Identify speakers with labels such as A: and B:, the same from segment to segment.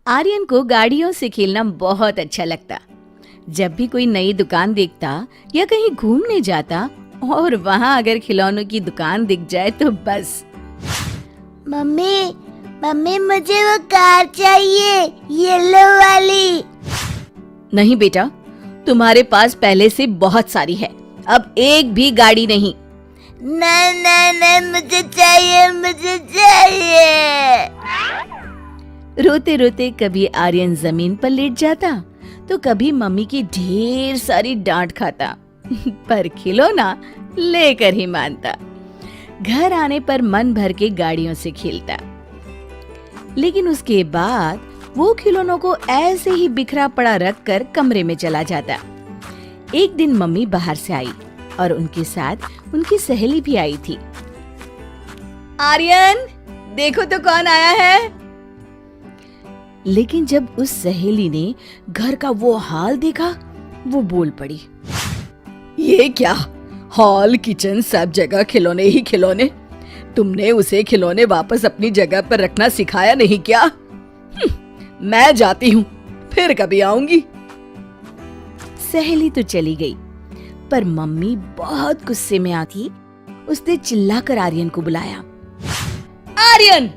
A: आर्यन को गाड़ियों से खेलना बहुत अच्छा लगता। जब भी कोई नई दुकान देखता या कहीं घूमने जाता और वहाँ अगर खिलौनों की दुकान दिख जाए तो बस।
B: मम्मी मम्मी मुझे वो कार चाहिए, येलो वाली।
A: नहीं बेटा, तुम्हारे पास पहले से बहुत सारी है, अब एक भी गाड़ी नहीं।
B: नहीं नहीं नहीं, मुझे चाहिए, मुझे चाहिए।
A: रोते रोते कभी आर्यन जमीन पर लेट जाता तो कभी मम्मी की ढेर सारी डांट खाता पर खिलौना लेकर ही मानता। घर आने पर मन भर के गाड़ियों से खेलता, लेकिन उसके बाद वो खिलौनों को ऐसे ही बिखरा पड़ा रखकर कमरे में चला जाता। एक दिन मम्मी बाहर से आई और उनके साथ उनकी सहेली भी आई थी। आर्यन, देखो तो कौन आया है। लेकिन जब उस सहेली ने घर का वो हाल देखा, वो बोल पड़ी, ये क्या, हॉल किचन सब जगह खिलौने ही खिलौने। तुमने उसे खिलौने वापस अपनी जगह पर रखना सिखाया नहीं क्या? मैं जाती हूँ, फिर कभी आऊंगी। सहेली तो चली गई, पर मम्मी बहुत गुस्से में आती। उसने चिल्लाकर आर्यन को बुलाया। आर्यन,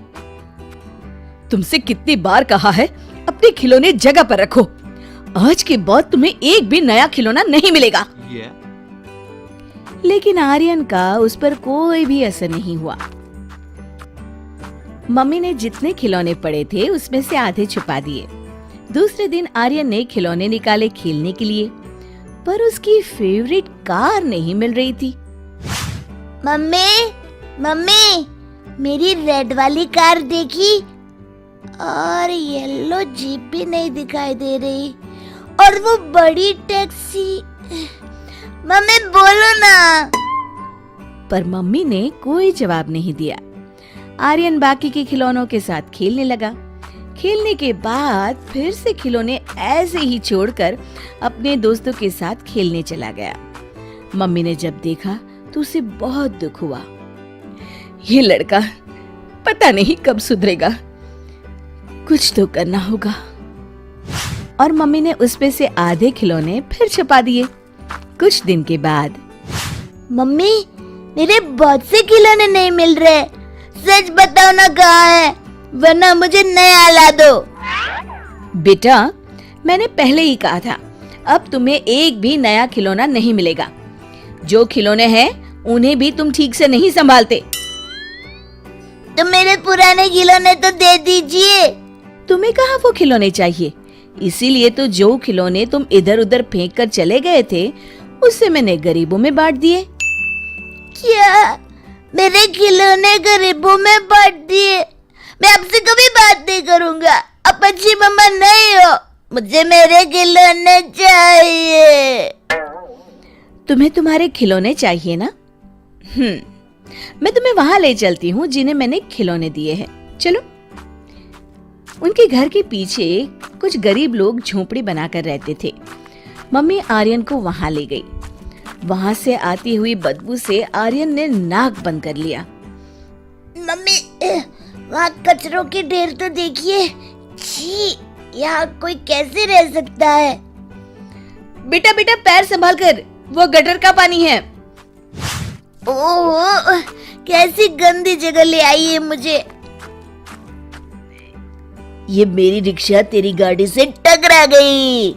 A: तुमसे कितनी बार कहा है अपने खिलौने जगह पर रखो। आज के बाद तुम्हें एक भी नया खिलौना नहीं मिलेगा। लेकिन आर्यन का उस पर कोई भी असर नहीं हुआ। मम्मी ने जितने खिलौने पड़े थे उसमें से आधे छुपा दिए। दूसरे दिन आर्यन ने खिलौने निकाले खेलने के लिए, पर उसकी फेवरेट कार नहीं मिल रही थी।
B: मम्मी मम्मी, मेरी रेड वाली कार देखी और येलो जीप भी नहीं दिखाई दे रही, और वो बड़ी टैक्सी। मम्मी बोलो ना।
A: पर मम्मी ने कोई जवाब नहीं दिया। आर्यन बाकी के खिलौनों के साथ खेलने लगा। खेलने के बाद फिर से खिलौने ऐसे ही छोड़कर अपने दोस्तों के साथ खेलने चला गया। मम्मी ने जब देखा तो उसे बहुत दुख हुआ। ये लड़का पता नहीं कब सुधरेगा, कुछ तो करना होगा। और मम्मी ने उस पे से आधे खिलौने फिर छुपा दिए। कुछ दिन के बाद,
B: मम्मी मेरे बहुत से खिलौने नहीं मिल रहे, सच बताओ ना कहाँ है, वरना मुझे नया ला दो।
A: बेटा, मैंने पहले ही कहा था, अब तुम्हें एक भी नया खिलौना नहीं मिलेगा। जो खिलौने हैं उन्हें भी तुम ठीक से नहीं संभालते।
B: तो मेरे पुराने खिलौने तो दे दीजिए।
A: तुम्हें कहाँ वो खिलौने चाहिए? इसीलिए तो जो खिलौने तुम इधर उधर फेंक कर चले गए थे उससे मैंने गरीबों में बांट दिए।
B: क्या मेरे खिलौने गरीबों में बांट दिए? मैं आपसे कभी बात नहीं करूँगा, आप अच्छी मम्मा नहीं हो, मुझे मेरे खिलौने चाहिए।
A: तुम्हें तुम्हारे खिलौने चाहिए ना? मैं तुम्हें वहां ले चलती हूँ जिन्हें मैंने खिलौने दिए हैं, चलो। उनके घर के पीछे कुछ गरीब लोग झोपड़ी बनाकर रहते थे। मम्मी आर्यन को वहां ले गई। वहां से आती हुई बदबू से आर्यन ने नाक बंद कर लिया।
B: मम्मी, वहाँ कचरों के ढेर तो देखिए। छी, यहाँ कोई कैसे रह सकता है?
A: बेटा बेटा, पैर संभाल कर, वो गटर का पानी है।
B: ओह, कैसी गंदी जगह ले आई है मुझे। ये मेरी रिक्शा तेरी गाड़ी से टकरा गई।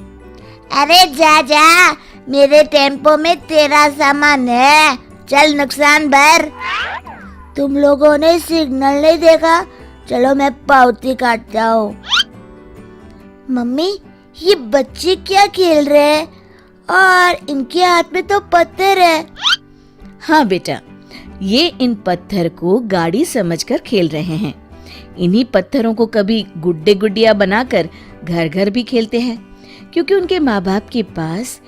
B: अरे जा जा, मेरे टेम्पो में तेरा सामान है, चल नुकसान भर। तुम लोगों ने सिग्नल नहीं देखा, चलो मैं पावती काटता हूँ। मम्मी, ये बच्चे क्या खेल रहे हैं और इनके हाथ में तो पत्थर है।
A: हाँ बेटा, ये इन पत्थर को गाड़ी समझकर खेल रहे हैं। इन्हीं पत्थरों को कभी गुड्डे गुड्डिया बनाकर घर घर भी खेलते हैं, क्योंकि उनके माँ बाप के पास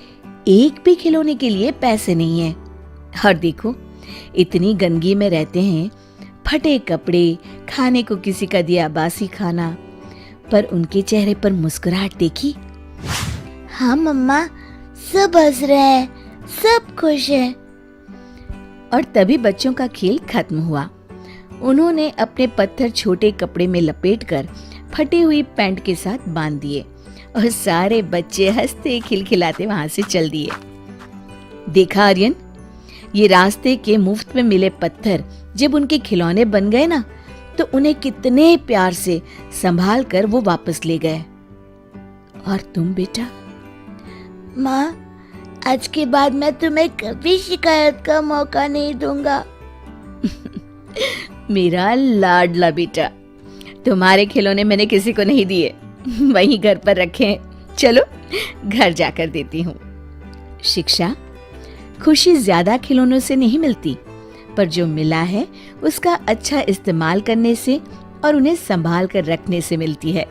A: एक भी खिलौने के लिए पैसे नहीं है। और देखो, इतनी गंदगी में रहते हैं, फटे कपड़े, खाने को किसी का दिया बासी खाना, पर उनके चेहरे पर मुस्कुराहट देखी।
B: हाँ मम्मा, सब हंस रहे हैं, सब खुश हैं।
A: और तभी बच्चों का खेल खत्म हुआ। उन्होंने अपने पत्थर छोटे कपड़े में लपेटकर फटी हुई पैंट के साथ बांध दिए और सारे बच्चे हंसते खिलखिलाते वहां से चल दिए। देखा आर्यन, ये रास्ते के मुफ्त में मिले पत्थर जब उनके खिलौने बन गए ना, तो उन्हें कितने प्यार से संभाल कर वो वापस ले गए। और तुम बेटा?
B: माँ, आज के बाद मैं तुम्हें कभी शिकायत का मौका नहीं दूंगा।
A: मेरा लाडला बेटा, तुम्हारे खिलौने मैंने किसी को नहीं दिए, वहीं घर पर रखे हैं। चलो घर जाकर देती हूँ। शिक्षा, खुशी ज्यादा खिलौनों से नहीं मिलती, पर जो मिला है उसका अच्छा इस्तेमाल करने से और उन्हें संभाल कर रखने से मिलती है।